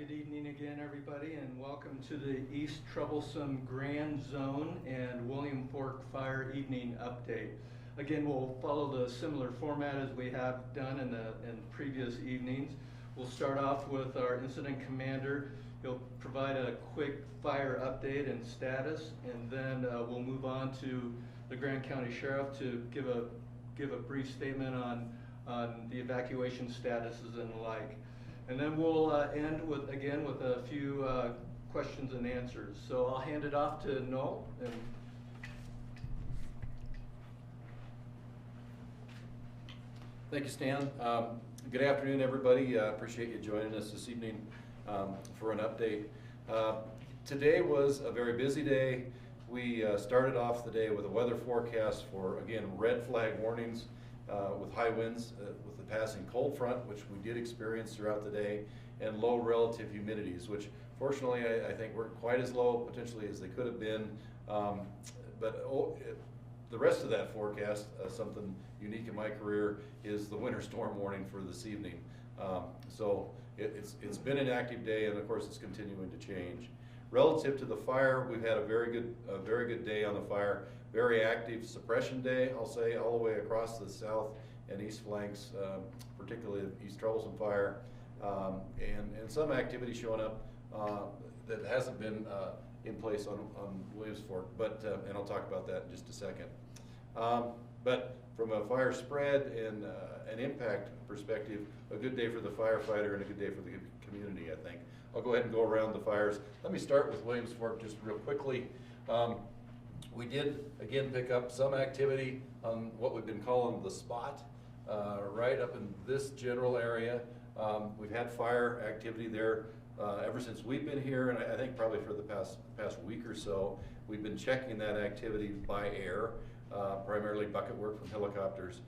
Good evening again, everybody, and welcome to the East Troublesome Grand Zone and William Fork Fire Evening Update. Again, we'll follow the similar format as we have done in previous evenings. We'll start off with our incident commander. He'll provide a quick fire update and status, and then we'll move on to the Grand County Sheriff to give a brief statement on the evacuation statuses and the like. And then we'll end with a few questions and answers. So I'll hand it off to Noel. Thank you, Stan. Good afternoon, everybody. Appreciate you joining us this evening for an update. Today was a very busy day. We started off the day with a weather forecast for, again, red flag warnings with high winds with the passing cold front, which we did experience throughout the day, and low relative humidities, which fortunately I think weren't quite as low potentially as they could have been. The rest of that forecast, something unique in my career, is the winter storm warning for this evening. So it's been an active day, and of course it's continuing to change. Relative to the fire, we've had a very good day on the fire. Very active suppression day, I'll say, all the way across the south and east flanks, particularly East Troublesome Fire, and some activity showing up that hasn't been in place on Williams Fork, but and I'll talk about that in just a second. But from a fire spread and an impact perspective, a good day for the firefighter and a good day for the community, I think. I'll go ahead and go around the fires. Let me start with Williams Fork just real quickly. We did, again, pick up some activity on what we've been calling the spot, right up in this general area. We've had fire activity there ever since we've been here, and I think probably for the past week or so. We've been checking that activity by air, primarily bucket work from helicopters.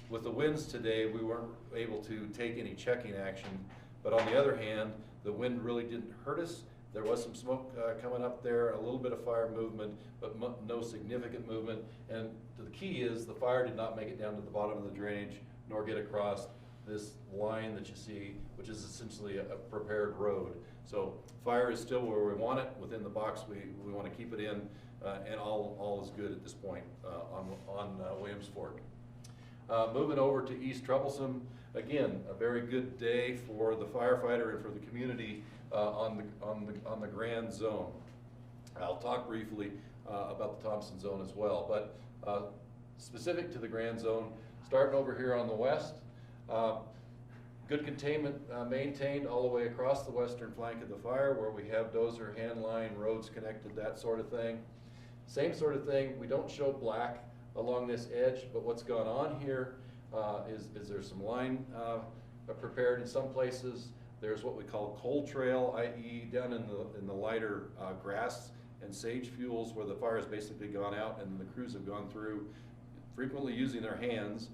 With the winds today, we weren't able to take any checking action, but on the other hand, the wind really didn't hurt us. There was some smoke coming up there, a little bit of fire movement, but no significant movement. And the key is the fire did not make it down to the bottom of the drainage, nor get across this line that you see, which is essentially a prepared road. So fire is still where we want it, within the box we want to keep it in, and all is good at this point on Williams Fork. Moving over to East Troublesome, again, a very good day for the firefighter and for the community on the Grand Zone. I'll talk briefly about the Thompson Zone as well, but specific to the Grand Zone, starting over here on the west, good containment maintained all the way across the western flank of the fire, where we have dozer, hand line, roads connected, that sort of thing. Same sort of thing, we don't show black along this edge, but what's gone on here is there's some line prepared in some places. There's what we call cold trail, i.e. down in the lighter grass and sage fuels, where the fire has basically gone out and the crews have gone through, frequently using their hands,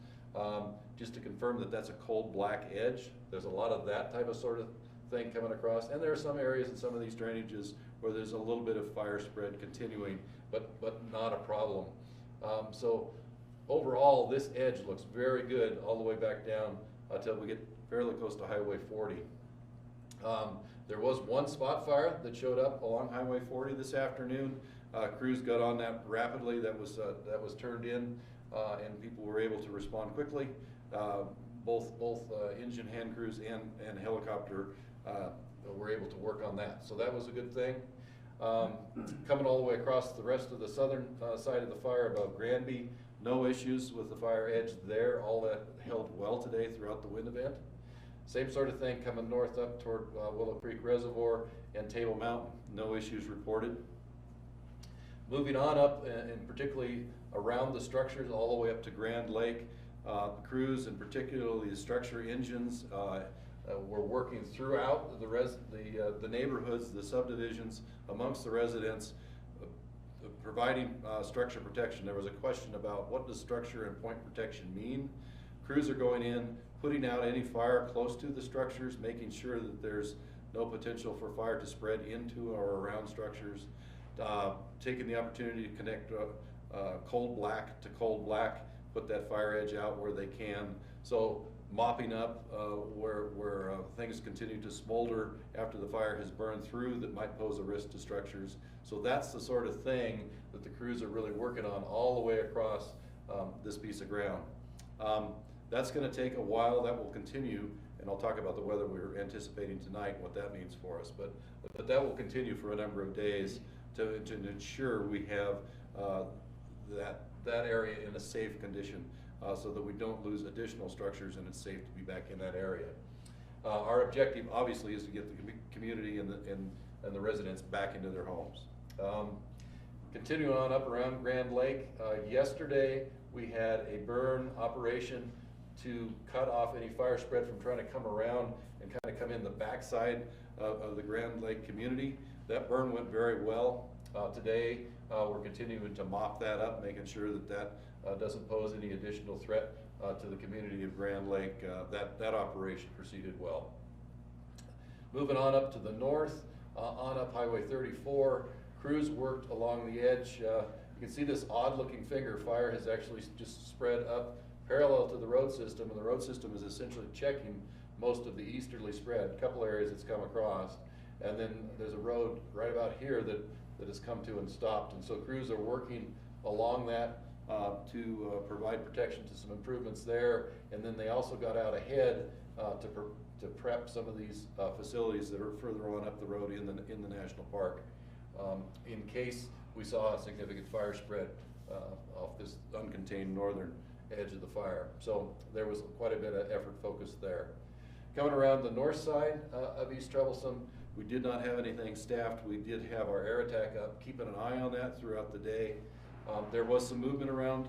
just to confirm that that's a cold black edge. There's a lot of that type of sort of thing coming across, and there are some areas in some of these drainages where there's a little bit of fire spread continuing, but not a problem. So overall, this edge looks very good all the way back down until we get fairly close to Highway 40. There was one spot fire that showed up along Highway 40 this afternoon. Crews got on that rapidly. That was turned in, and people were able to respond quickly. Both engine hand crews and helicopter were able to work on that. So that was a good thing. Coming all the way across the rest of the southern side of the fire above Granby, no issues with the fire edge there. All that held well today throughout the wind event. Same sort of thing coming north up toward Willow Creek Reservoir and Table Mountain, no issues reported. Moving on up, and particularly around the structures all the way up to Grand Lake, crews and particularly the structure engines were working throughout the neighborhoods, the subdivisions, amongst the residents, providing structure protection. There was a question about what does structure and point protection mean. Crews are going in, putting out any fire close to the structures, making sure that there's no potential for fire to spread into or around structures, taking the opportunity to connect cold black to cold black, put that fire edge out where they can. So mopping up where things continue to smolder after the fire has burned through that might pose a risk to structures. So that's the sort of thing that the crews are really working on all the way across this piece of ground. That's going to take a while. That will continue, and I'll talk about the weather we're anticipating tonight and what that means for us. But that will continue for a number of days to ensure we have that area in a safe condition, so that we don't lose additional structures and it's safe to be back in that area. Our objective obviously is to get the community and the residents back into their homes. Continuing on up around Grand Lake, yesterday we had a burn operation to cut off any fire spread from trying to come around and kind of come in the backside of the Grand Lake community. That burn went very well. Today we're continuing to mop that up, making sure that doesn't pose any additional threat to the community of Grand Lake. That operation proceeded well. Moving on up to the north, on up Highway 34, crews worked along the edge. You can see this odd looking finger. Fire has actually just spread up parallel to the road system, and the road system is essentially checking most of the easterly spread. A couple areas it's come across, and then there's a road right about here that has come to and stopped. And so crews are working along that to provide protection to some improvements there, and then they also got out ahead to prep some of these facilities that are further on up the road in the national park, in case we saw a significant fire spread off this uncontained northern edge of the fire. So there was quite a bit of effort focused there. Coming around the north side of East Troublesome, we did not have anything staffed. We did have our air attack up, keeping an eye on that throughout the day. There was some movement around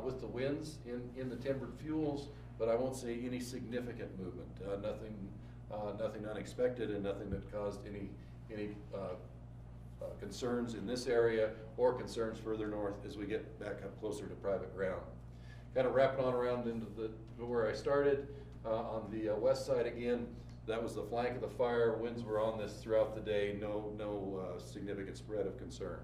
with the winds in the timbered fuels, but I won't say any significant movement. Nothing unexpected, and nothing that caused any concerns in this area or concerns further north as we get back up closer to private ground. Kind of wrapping on around into where I started on the west side again. That was the flank of the fire. Winds were on this throughout the day. No significant spread of concern.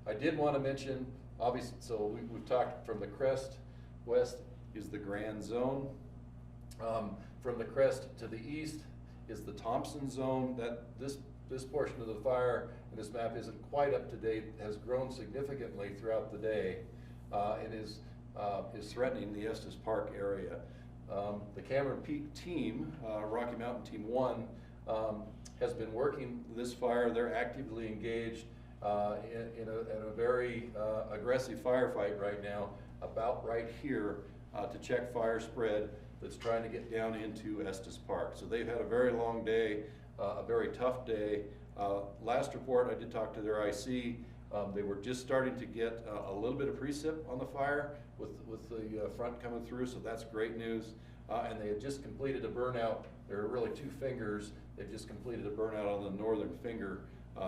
I did want to mention, obviously, so we've talked from the crest west is the Grand Zone. From the crest to the east is the Thompson Zone. This portion of the fire in this map isn't quite up to date. Has grown significantly throughout the day. It is threatening the Estes Park area. The Cameron Peak team, Rocky Mountain Team 1, has been working this fire. They're actively engaged in a very aggressive firefight right now, about right here, to check fire spread that's trying to get down into Estes Park. So they've had a very long day, a very tough day. Last report, I did talk to their IC. They were just starting to get a little bit of precip on the fire with the front coming through, so that's great news. And they had just completed a burnout. There are really two fingers. They just completed a burnout on the northern finger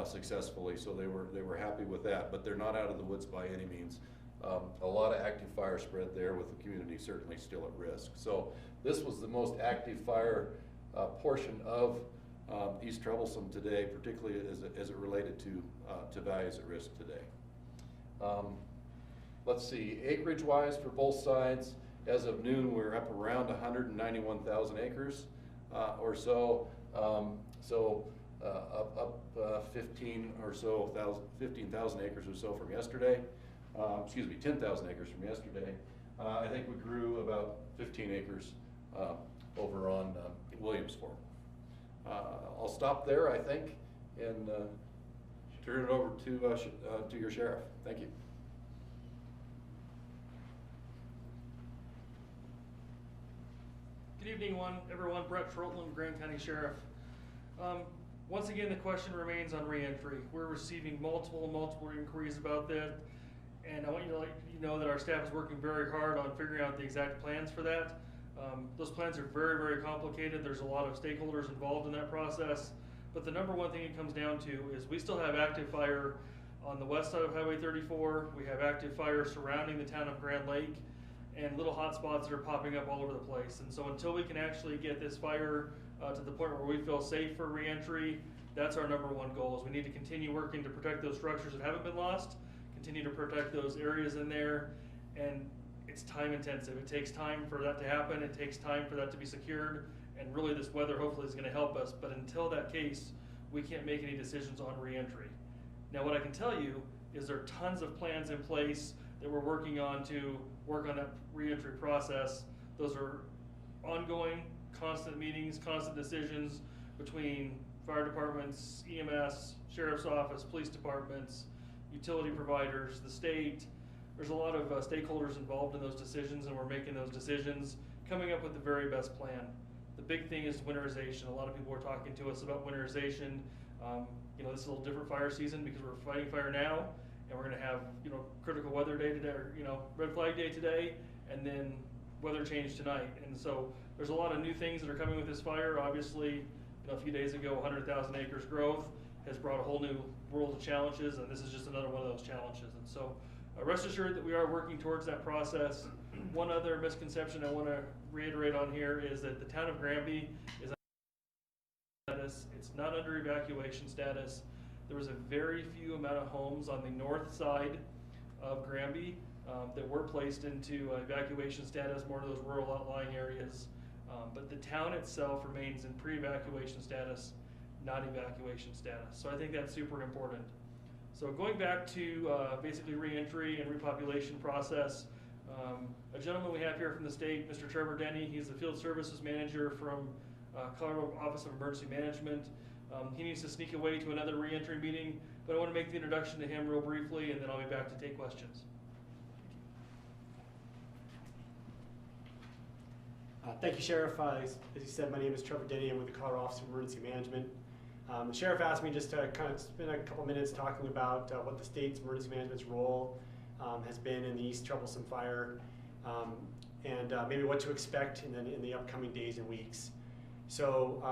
successfully, so they were happy with that. But they're not out of the woods by any means. A lot of active fire spread there, with the community certainly still at risk. So this was the most active fire portion of East Troublesome today, particularly as it related to values at risk today. Let's see, acreage-wise for both sides, as of noon, we're up around 191,000 acres or so. Up 15,000 acres or so from yesterday. 10,000 acres from yesterday. I think we grew about 15 acres over on Williams Fork. I'll stop there, I think, and turn it over to your sheriff. Thank you. Good evening, everyone. Brett Troutland, Grand County Sheriff. Once again, the question remains on reentry. We're receiving multiple inquiries about that, and I want you to let you know that our staff is working very hard on figuring out the exact plans for that. Those plans are very complicated. There's a lot of stakeholders involved in that process, but the number one thing it comes down to is we still have active fire on the west side of Highway 34. We have active fire surrounding the town of Grand Lake, and little hot spots that are popping up all over the place. And so until we can actually get this fire to the point where we feel safe for reentry, that's our number one goal. Is we need to continue working to protect those structures that haven't been lost, continue to protect those areas in there, and it's time intensive. It takes time for that to happen. It takes time for that to be secured. And really this weather hopefully is gonna help us. But until that case, we can't make any decisions on reentry. Now what I can tell you is there are tons of plans in place that we're working on to work on that reentry process. Those are ongoing, constant meetings, constant decisions between fire departments, EMS, sheriff's office, police departments, utility providers, the state. There's a lot of stakeholders involved in those decisions, and we're making those decisions, coming up with the very best plan. The big thing is winterization. A lot of people are talking to us about winterization. This is a little different fire season because we're fighting fire now, and we're gonna have, critical weather day today, or, red flag day today, and then weather change tonight. And so there's a lot of new things that are coming with this fire. Obviously, a few days ago, 100,000 acres growth has brought a whole new world of challenges, and this is just another one of those challenges. And so rest assured that we are working towards that process. One other misconception I want to reiterate on here is that the town of Granby is status. It's not under evacuation status. There was a very few amount of homes on the north side of Granby that were placed into evacuation status, more to those rural outlying areas. But the town itself remains in pre-evacuation status, not evacuation status. So I think that's super important. So going back to basically reentry and repopulation process, a gentleman we have here from the state, Mr. Trevor Denny, he's the field services manager from Colorado Office of Emergency Management. He needs to sneak away to another reentry meeting, but I want to make the introduction to him real briefly, and then I'll be back to take questions. Thank you, Sheriff. As you said, my name is Trevor Denny. I'm with the Colorado Office of Emergency Management. The Sheriff asked me just to kind of spend a couple minutes talking about what the state's emergency management's role has been in the East Troublesome Fire, and maybe what to expect in the upcoming days and weeks. So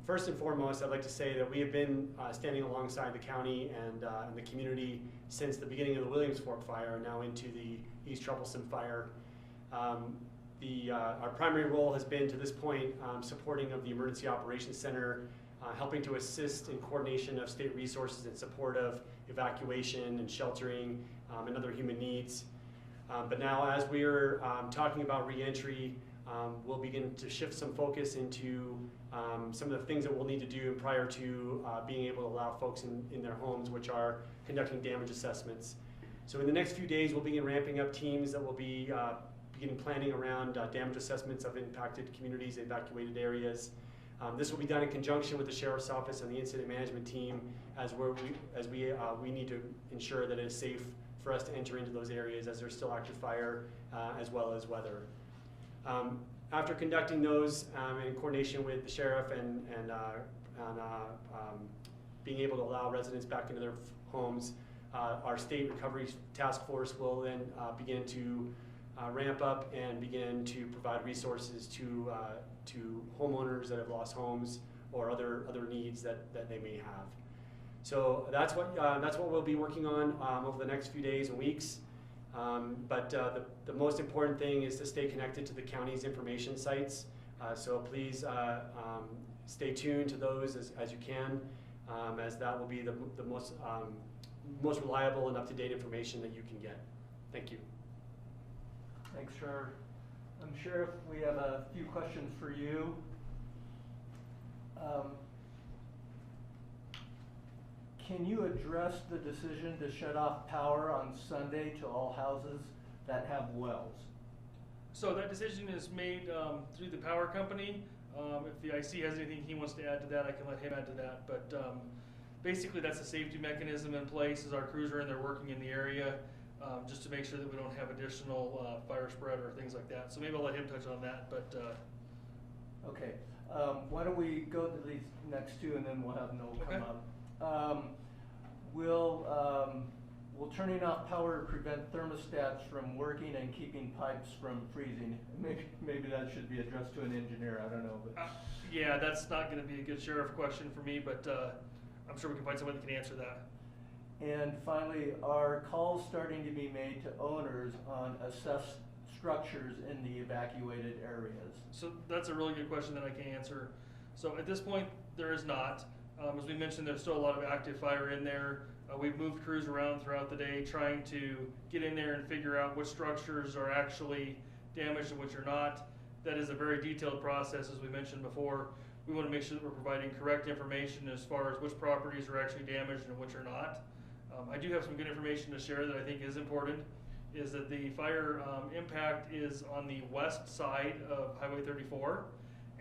first and foremost, I'd like to say that we have been standing alongside the county and the community since the beginning of the Williams Fork Fire, now into the East Troublesome Fire. Our primary role has been to this point supporting of the Emergency Operations Center, helping to assist in coordination of state resources in support of evacuation and sheltering and other human needs. But now as we're talking about reentry, we'll begin to shift some focus into some of the things that we'll need to do prior to being able to allow folks in their homes, which are conducting damage assessments. So in the next few days, we'll begin ramping up teams that will be begin planning around damage assessments of impacted communities, evacuated areas. This will be done in conjunction with the Sheriff's Office and the incident management team as we need to ensure that it's safe for us to enter into those areas as there's still active fire as well as weather. After conducting those in coordination with the Sheriff and being able to allow residents back into their homes, our State Recovery Task Force will then begin to ramp up and begin to provide resources to homeowners that have lost homes or other needs that they may have. So that's what we'll be working on over the next few days and weeks. But the most important thing is to stay connected to the county's information sites. So please stay tuned to those as you can, as that will be the most reliable and up-to-date information that you can get. Thank you. Thanks, Trevor. Sheriff, we have a few questions for you. Can you address the decision to shut off power on Sunday to all houses that have wells? So that decision is made through the power company. If the IC has anything he wants to add to that, I can let him add to that. But basically that's a safety mechanism in place as our crews are in there working in the area, just to make sure that we don't have additional fire spread or things like that. So maybe I'll let him touch on that. But okay, why don't we go to these next two and then we'll have Noel come up. Will turning off power prevent thermostats from working and keeping pipes from freezing? Maybe that should be addressed to an engineer, I don't know. But yeah, that's not going to be a good sheriff question for me, but I'm sure we can find someone that can answer that. And finally, are calls starting to be made to owners on assessed structures in the evacuated areas? So that's a really good question that I can answer. So at this point, there is not. As we mentioned, there's still a lot of active fire in there. We've moved crews around throughout the day trying to get in there and figure out which structures are actually damaged and which are not. That is a very detailed process, as we mentioned before. We want to make sure that we're providing correct information as far as which properties are actually damaged and which are not. I do have some good information to share that I think is important, is that the fire impact is on the west side of Highway 34.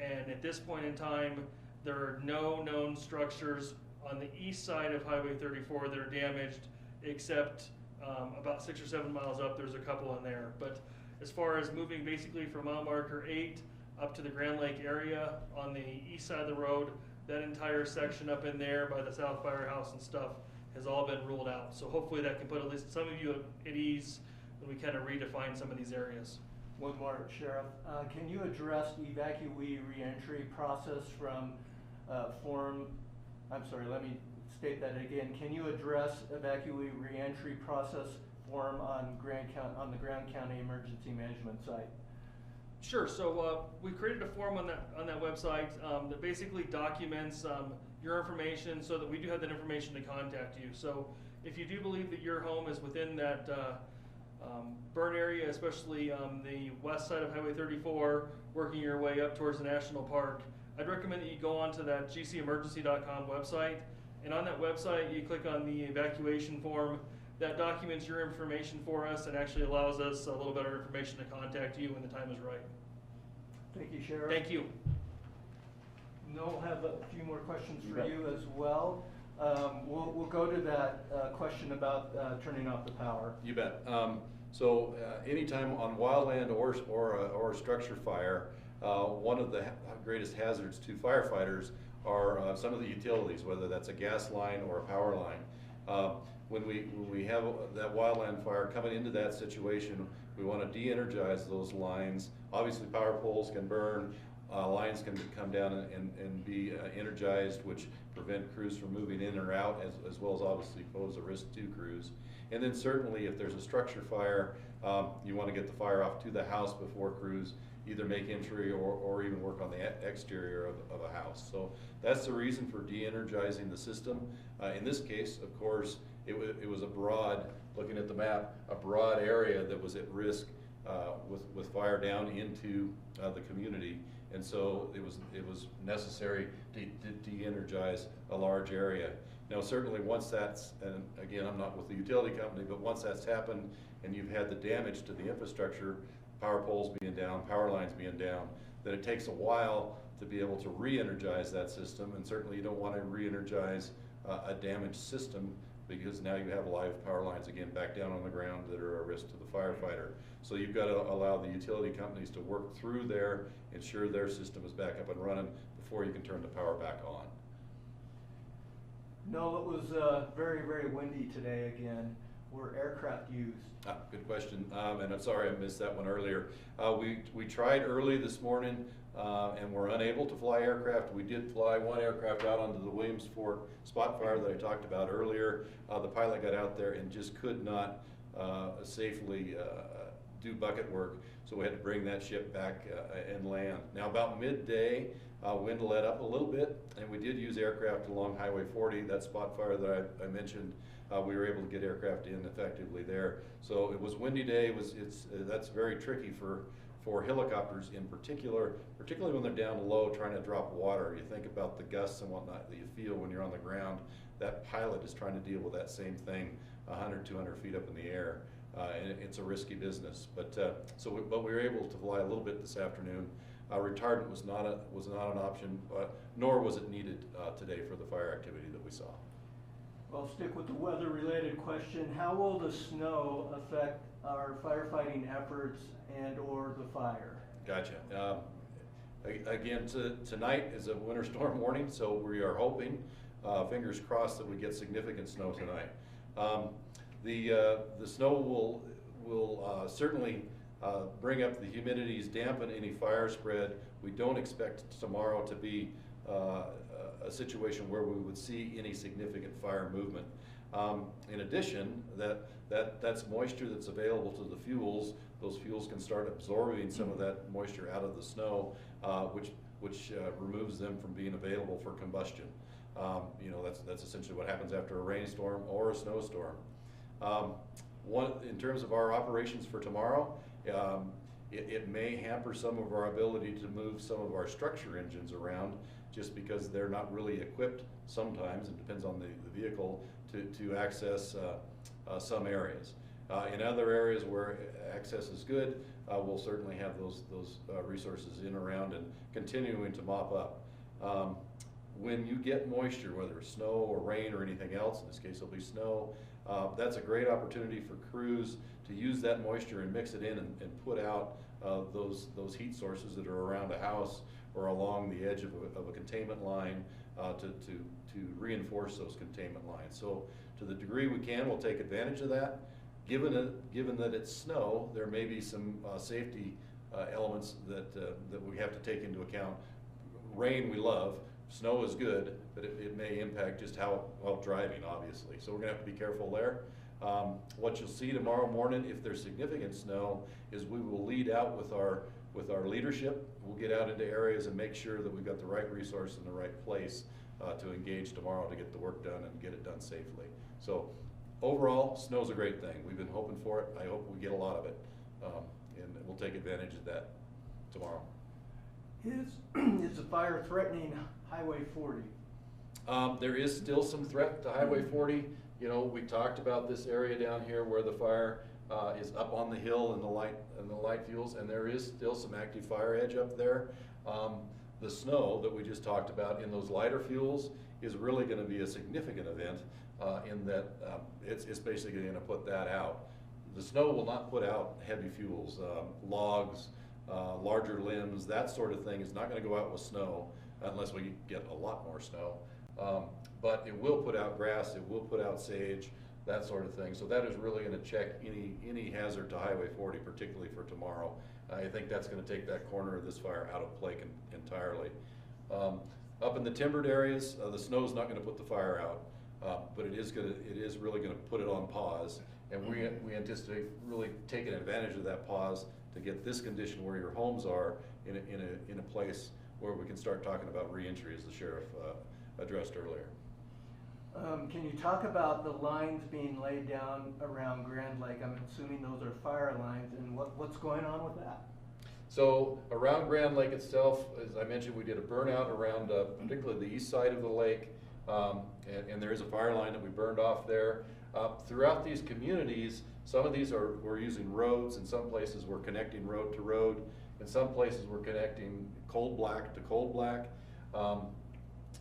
And at this point in time, there are no known structures on the east side of Highway 34 that are damaged, except about 6 or 7 miles up, there's a couple in there. But as far as moving basically from mile marker 8 up to the Grand Lake area on the east side of the road, that entire section up in there by the South Firehouse and stuff has all been ruled out. So hopefully that can put at least some of you at ease when we kind of redefine some of these areas. One more, Sheriff. Can you address evacuee reentry process from let me state that again. Can you address evacuee reentry process form on the Grand County Emergency Management site? Sure. So we created a form on that website that basically documents your information, so that we do have that information to contact you. So if you do believe that your home is within that burn area, especially the west side of Highway 34, working your way up towards the National Park, I'd recommend that you go onto that gcemergency.com website, and on that website you click on the evacuation form. That documents your information for us and actually allows us a little better information to contact you when the time is right. Thank you, Sheriff. Thank you. Noel, have a few more questions for you as well. We'll go to that question about turning off the power. You bet. Anytime on wildland or a structure fire, one of the greatest hazards to firefighters are some of the utilities, whether that's a gas line or a power line. When we have that wildland fire coming into that situation, we want to de-energize those lines. Obviously, power poles can burn, lines can come down and be energized, which prevent crews from moving in or out, as well as obviously pose a risk to crews. And then certainly, if there's a structure fire, you want to get the fire off to the house before crews either make entry or even work on the exterior of a house. So that's the reason for de-energizing the system. In this case, of course, it was a broad, looking at the map, a broad area that was at risk with fire down into the community. And so it was necessary to de-energize a large area. Now certainly once that's, and again, I'm not with the utility company, but once that's happened and you've had the damage to the infrastructure, power poles being down, power lines being down, then it takes a while to be able to re-energize that system. And certainly you don't want to re-energize a damaged system, because now you have live power lines again back down on the ground that are a risk to the firefighter. So you've got to allow the utility companies to work through there, ensure their system is back up and running before you can turn the power back on. No, it was very, very windy today again. Were aircraft used? Good question, and I'm sorry I missed that one earlier. We tried early this morning and were unable to fly aircraft. We did fly one aircraft out onto the Williams Fork spot fire that I talked about earlier. The pilot got out there and just could not safely do bucket work, so we had to bring that ship back and land. Now about midday, wind let up a little bit, and we did use aircraft along Highway 40, that spot fire that I mentioned. We were able to get aircraft in effectively there. So it was windy day. That's very tricky for helicopters in particular, particularly when they're down low trying to drop water. You think about the gusts and whatnot that you feel when you're on the ground. That pilot is trying to deal with that same thing 100, 200 feet up in the air. And it's a risky business. But we were able to fly a little bit this afternoon. Retardant was not an option, nor was it needed today for the fire activity that we saw. Well, stick with the weather-related question. How will the snow affect our firefighting efforts and or the fire? Gotcha. Again, tonight is a winter storm warning, so we are hoping, fingers crossed, that we get significant snow tonight. The snow will certainly bring up the humidities, dampen any fire spread. We don't expect tomorrow to be a situation where we would see any significant fire movement. In addition, that's moisture that's available to the fuels. Those fuels can start absorbing some of that moisture out of the snow, which removes them from being available for combustion. You know, that's essentially what happens after a rainstorm or a snowstorm. In terms of our operations for tomorrow, it may hamper some of our ability to move some of our structure engines around, just because they're not really equipped sometimes, it depends on the vehicle, to access some areas. In other areas where access is good, we'll certainly have those resources in around and continuing to mop up. When you get moisture, whether it's snow or rain or anything else, in this case it'll be snow, that's a great opportunity for crews to use that moisture and mix it in and put out those heat sources that are around a house or along the edge of a containment line to reinforce those containment lines. So to the degree we can, we'll take advantage of that. Given that it's snow, there may be some safety elements that we have to take into account. Rain we love, snow is good, but it may impact just how driving, obviously. So we're gonna have to be careful there. What you'll see tomorrow morning, if there's significant snow, is we will lead out with our leadership. We'll get out into areas and make sure that we've got the right resource in the right place to engage tomorrow to get the work done and get it done safely. So overall, snow's a great thing. We've been hoping for it. I hope we get a lot of it, and we'll take advantage of that tomorrow. Is the fire threatening Highway 40? There is still some threat to Highway 40. You know, we talked about this area down here where the fire is up on the hill and the light fuels, and there is still some active fire edge up there. The snow that we just talked about in those lighter fuels is really going to be a significant event in that it's basically going to put that out. The snow will not put out heavy fuels, logs, larger limbs, that sort of thing is not going to go out with snow unless we get a lot more snow. But it will put out grass, it will put out sage, that sort of thing. So that is really going to check any hazard to Highway 40, particularly for tomorrow. I think that's going to take that corner of this fire out of play entirely. Up in the timbered areas, the snow is not going to put the fire out, but it is really going to put it on pause. And we anticipate really taking advantage of that pause to get this condition where your homes are in a place where we can start talking about reentry, as the sheriff addressed earlier. Can you talk about the lines being laid down around Grand Lake? I'm assuming those are fire lines, and what's going on with that? So around Grand Lake itself, as I mentioned, we did a burnout around particularly the east side of the lake, and there is a fire line that we burned off there. Throughout these communities, some of these we're using roads, in some places we're connecting road to road, in some places we're connecting cold black to cold black.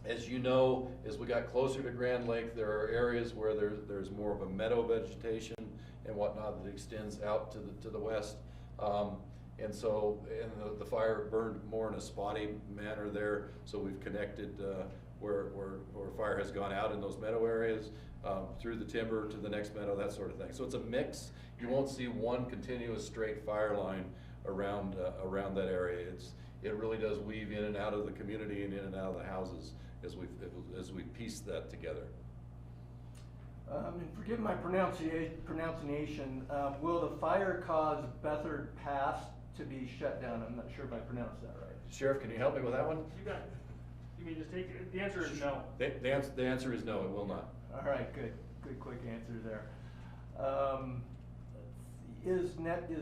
As you know, as we got closer to Grand Lake, there are areas where there's more of a meadow vegetation and whatnot that extends out to the west. And the fire burned more in a spotty manner there, so we've connected where fire has gone out in those meadow areas, through the timber to the next meadow, that sort of thing. So it's a mix. You won't see one continuous straight fire line around that area. It really does weave in and out of the community and in and out of the houses as we piece that together. And forgive my pronunciation, will the fire cause Beathard Pass to be shut down? I'm not sure if I pronounced that right. Sheriff, can you help me with that one? You got it. You mean just take it? The answer is no. The answer is no, it will not. All right, good quick answer there. Is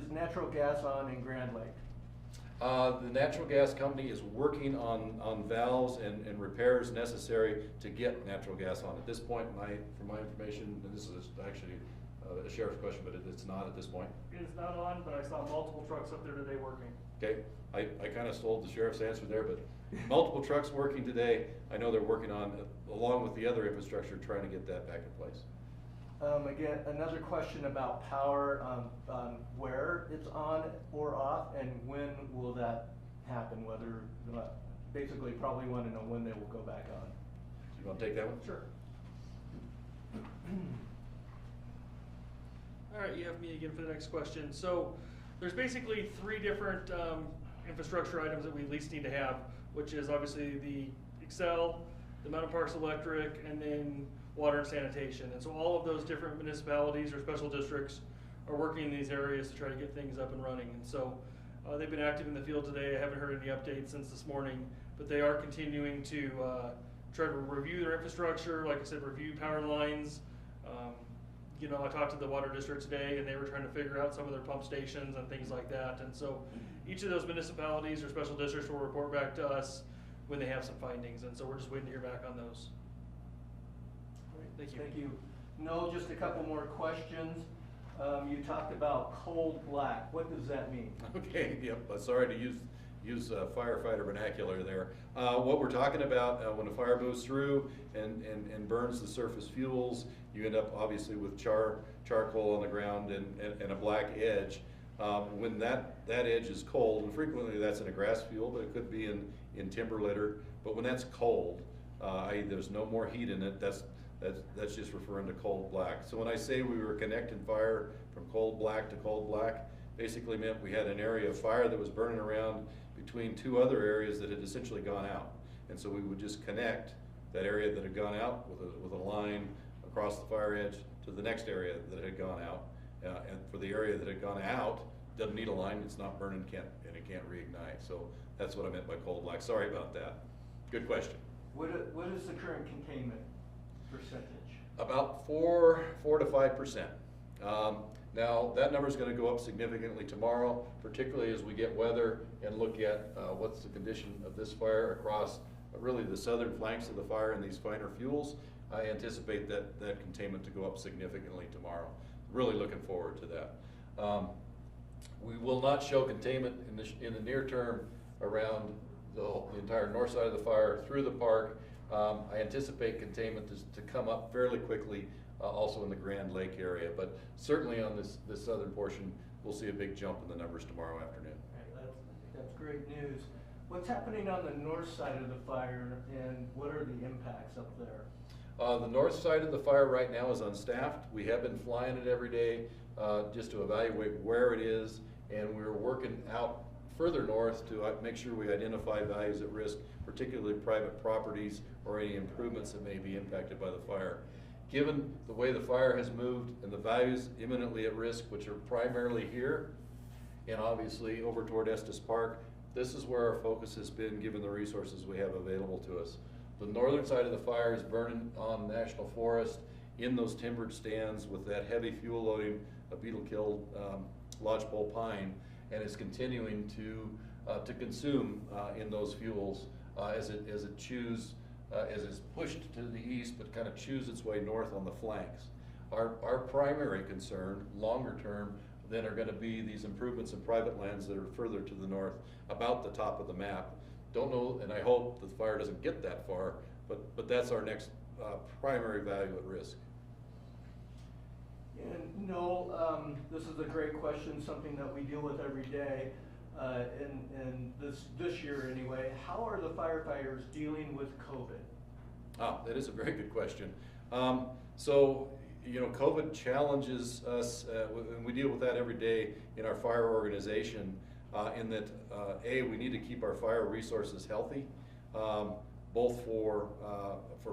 natural gas on in Grand Lake? The natural gas company is working on valves and repairs necessary to get natural gas on. At this point, from my information, and this is actually a sheriff's question, but it's not at this point. It's not on, but I saw multiple trucks up there today working. Okay, I kind of stole the sheriff's answer there, but multiple trucks working today. I know they're working on, along with the other infrastructure, trying to get that back in place. Again, another question about power, where it's on or off, and when will that happen? Basically, probably want to know when they will go back on. You want to take that one? Sure. All right, you have me again for the next question. So there's basically three different infrastructure items that we at least need to have, which is obviously the Excel, the Mountain Parks Electric, and then water and sanitation. And so all of those different municipalities or special districts are working in these areas to try to get things up and running. And so they've been active in the field today. I haven't heard any updates since this morning, but they are continuing to try to review their infrastructure, like I said, review power lines. You know, I talked to the water district today, and they were trying to figure out some of their pump stations and things like that. And so each of those municipalities or special districts will report back to us when they have some findings, and so we're just waiting to hear back on those. All right, thank you. Thank you. No, just a couple more questions. You talked about cold black. What does that mean? Okay, yep, sorry to use firefighter vernacular there. What we're talking about, when a fire moves through and burns the surface fuels, you end up obviously with charcoal on the ground and a black edge. When that edge is cold, and frequently that's in a grass fuel, but it could be in timber litter, but when that's cold, i.e. there's no more heat in it, that's just referring to cold black. So when I say we were connecting fire from cold black to cold black, basically meant we had an area of fire that was burning around between two other areas that had essentially gone out. And so we would just connect that area that had gone out with a line across the fire edge to the next area that had gone out. And for the area that had gone out, doesn't need a line, it's not burning, and it can't reignite. So that's what I meant by cold black. Sorry about that. Good question. What is the current containment percentage? About 4 to 5%. Now that number is going to go up significantly tomorrow, particularly as we get weather and look at what's the condition of this fire across really the southern flanks of the fire and these finer fuels. I anticipate that containment to go up significantly tomorrow. Really looking forward to that. We will not show containment in the near term around the entire north side of the fire through the park. I anticipate containment to come up fairly quickly also in the Grand Lake area, but certainly on this southern portion, we'll see a big jump in the numbers tomorrow afternoon. Right, that's great news. What's happening on the north side of the fire, and what are the impacts up there? The north side of the fire right now is unstaffed. We have been flying it every day just to evaluate where it is, and we're working out further north to make sure we identify values at risk, particularly private properties or any improvements that may be impacted by the fire. Given the way the fire has moved and the values imminently at risk, which are primarily here and obviously over toward Estes Park, this is where our focus has been given the resources we have available to us. The northern side of the fire is burning on National Forest in those timbered stands with that heavy fuel loading of beetle-killed lodgepole pine, and is continuing to consume in those fuels as it's pushed to the east, but kind of chews its way north on the flanks. Our primary concern, longer term, then are going to be these improvements in private lands that are further to the north, about the top of the map. Don't know, and I hope the fire doesn't get that far, but that's our next primary value at risk. And Noel, this is a great question, something that we deal with every day, and this year anyway. How are the firefighters dealing with COVID? That is a very good question. So, you know, COVID challenges us, and we deal with that every day in our fire organization, in that, we need to keep our fire resources healthy, both for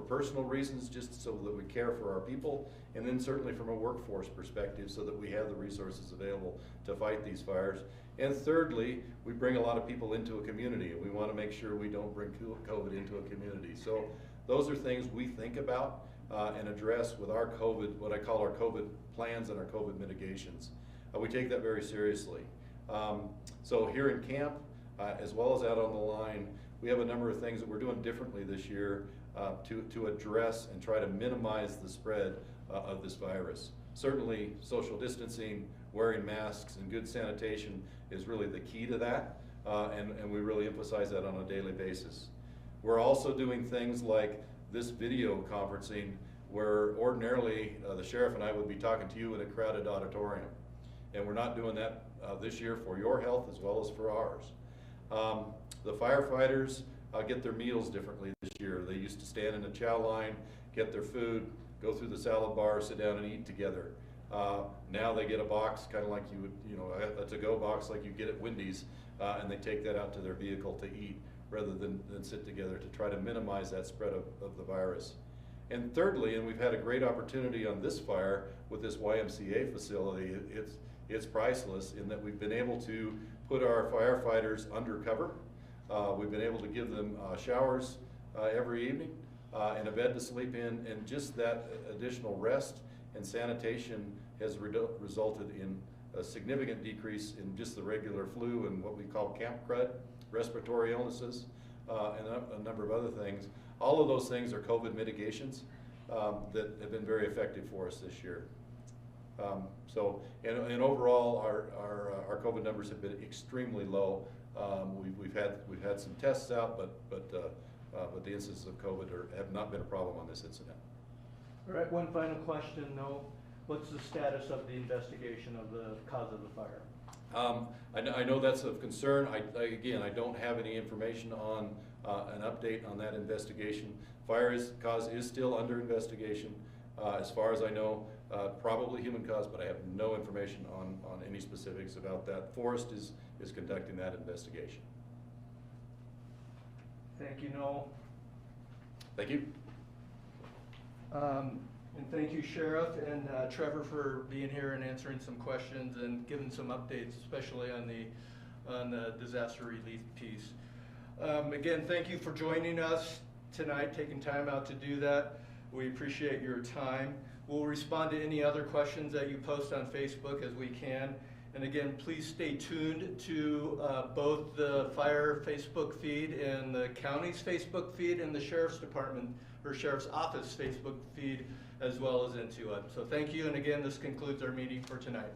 personal reasons, just so that we care for our people, and then certainly from a workforce perspective, so that we have the resources available to fight these fires. And thirdly, we bring a lot of people into a community, and we want to make sure we don't bring COVID into a community. So those are things we think about and address with our COVID, what I call our COVID plans and our COVID mitigations. We take that very seriously. So here in camp, as well as out on the line, we have a number of things that we're doing differently this year to address and try to minimize the spread of this virus. Certainly social distancing, wearing masks, and good sanitation is really the key to that, and we really emphasize that on a daily basis. We're also doing things like this video conferencing, where ordinarily the sheriff and I would be talking to you in a crowded auditorium. And we're not doing that this year for your health as well as for ours. The firefighters get their meals differently this year. They used to stand in a chow line, get their food, go through the salad bar, sit down and eat together. Now they get a box, kind of like you would, a to-go box like you get at Wendy's, and they take that out to their vehicle to eat, rather than sit together, to try to minimize that spread of the virus. And thirdly, and we've had a great opportunity on this fire with this YMCA facility, it's priceless in that we've been able to put our firefighters undercover. We've been able to give them showers every evening. and a bed to sleep in, and just that additional rest and sanitation has resulted in a significant decrease in just the regular flu and what we call camp crud, respiratory illnesses, and a number of other things. All of those things are COVID mitigations that have been very effective for us this year. And overall, our COVID numbers have been extremely low. We've had some tests out, but the instances of COVID have not been a problem on this incident. All right, one final question, though. What's the status of the investigation of the cause of the fire? I know that's of concern. Again, I don't have any information on an update on that investigation. Cause is still under investigation. As far as I know, probably human cause, but I have no information on any specifics about that. Forest is conducting that investigation. Thank you, Noel. Thank you. And thank you, Sheriff and Trevor, for being here and answering some questions and giving some updates, especially on the disaster relief piece. Again, thank you for joining us tonight, taking time out to do that. We appreciate your time. We'll respond to any other questions that you post on Facebook as we can. And again, please stay tuned to both the fire Facebook feed and the county's Facebook feed and the Sheriff's Department or Sheriff's Office Facebook feed, as well as into it. So thank you, and again, this concludes our meeting for tonight.